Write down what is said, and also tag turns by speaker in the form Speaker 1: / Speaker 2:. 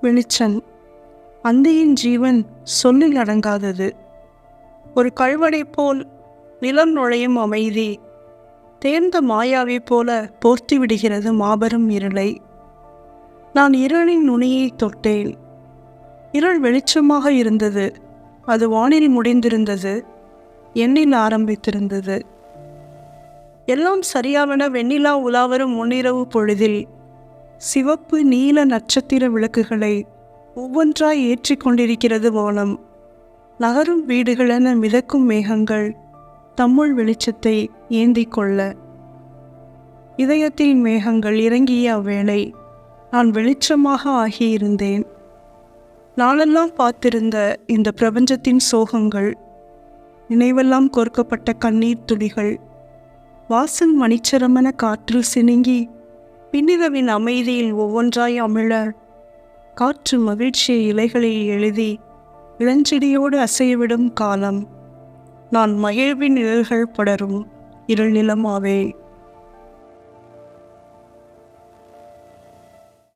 Speaker 1: வெளிச்சம். அந்தியின் ஜீவன் சொல்லில் அடங்காதது. ஒரு கழுவடை போல் நிலம் நுழையும் அமைதி தேர்ந்த மாயாவை போல போர்த்தி விடுகிறது மாபெரும் இருளை. நான் இருளின் நுனியை தொட்டேன். இருள் வெளிச்சமாக இருந்தது. அது வானில் முடிந்திருந்தது, எண்ணில் ஆரம்பித்திருந்தது. எல்லாம் சரியாவன வெண்ணிலா உலாவரும் முன்னிரவு பொழுதில் சிவப்பு நீல நட்சத்திர விளக்குகளை ஒவ்வொன்றாய் ஏற்றி கொண்டிருக்கிறது வானம். நகரும் வீடுகளென மிதக்கும் மேகங்கள் தம்முள் வெளிச்சத்தை ஏந்தி கொள்ள. இதயத்தில் மேகங்கள் இறங்கிய அவ்வேளை நான் வெளிச்சமாக ஆகியிருந்தேன். நாளெல்லாம் பார்த்திருந்த இந்த பிரபஞ்சத்தின் சோகங்கள், நினைவெல்லாம் கோர்க்கப்பட்ட கண்ணீர் துளிகள், வாசல் மணிச்சரமென காற்றில் சினுங்கி பின்னிரவின் அமைதியில் ஒவ்வொன்றாய் அமிழ, காற்று மகிழ்ச்சியை இலைகளில் எழுதி இளஞ்செடியோடு அசையவிடும் காலம். நான் மகிழ்வின் நிழல்கள் படரும் இருள் நிலமாவே.